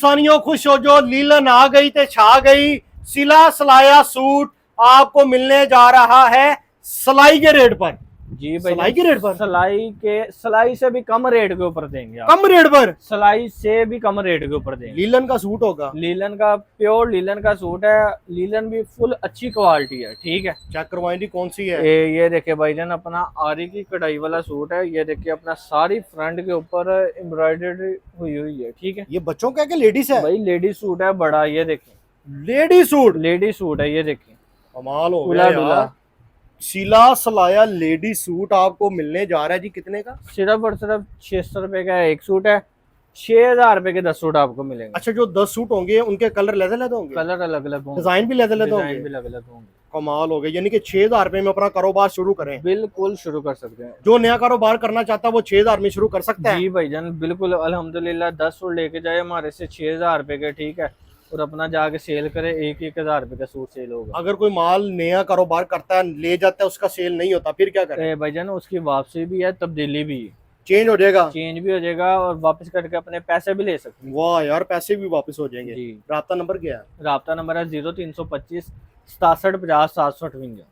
पाकिस्तानियों खुश हो जो, लीलन आ गई ते छा गई। सिला सलाया सूट आपको मिलने जा रहा है सिलाई के रेट पर। जी भाई, सिलाई के रेट पर, सिलाई से भी कम रेट के ऊपर देंगे आप। कम रेट पर, सिलाई से भी कम रेट के ऊपर देंगे। लीलन का सूट होगा, लीलन का, प्योर लीलन का सूट है। लीलन भी फुल अच्छी क्वालिटी है, ठीक है। चेक करवाएं जी कौन सी है। ये देखिए भाईजान, अपना आरी की कढ़ाई वाला सूट है। ये देखिए अपना सारी फ्रंट के ऊपर एम्ब्रॉयडरी हुई हुई है, ठीक है। ये बच्चों का क्या लेडीज है? भाई लेडी सूट है बड़ा, ये देखिए लेडी सूट, लेडी सूट है, ये देखिए कमाल हो दूल्हा गया दूल्हा। यार। सिला सलाया लेडी सूट आपको मिलने जा रहा है जी, कितने का? सिर्फ और सिर्फ 600 रुपए का एक सूट है। 6000 रुपए के 10 सूट आपको मिलेंगे। अच्छा, जो 10 सूट होंगे उनके कलर लहदे लहदे होंगे, कलर अलग अलग होंगे, डिजाइन भी लहदे लहदे डिजाइन होंगे। भी अलग अलग होंगे। कमाल हो गया, यानी कि 6000 रुपए में अपना कारोबार शुरू करें। बिल्कुल शुरू कर सकते हैं। जो नया कारोबार करना चाहता है वो 6000 में शुरू कर सकता है। जी भाईजान बिल्कुल, अल्हम्दुलिल्लाह 10 सूट लेके जाए हमारे से 6000 रुपए के, ठीक है। और अपना जाके सेल करे, 1-1000 रुपए का सूट सेल होगा। अगर कोई माल नया कारोबार करता है ले जाता है, उसका सेल नहीं होता, फिर क्या करें? भाईजान उसकी वापसी भी है, तब्दीली भी है, चेंज हो जाएगा। चेंज भी हो जाएगा और वापस करके अपने पैसे भी ले सकते हैं। वाह यार, पैसे भी वापस हो जाएंगे। जी, राब्ता नंबर क्या है? राब्ता नंबर है 0325 67 50 758।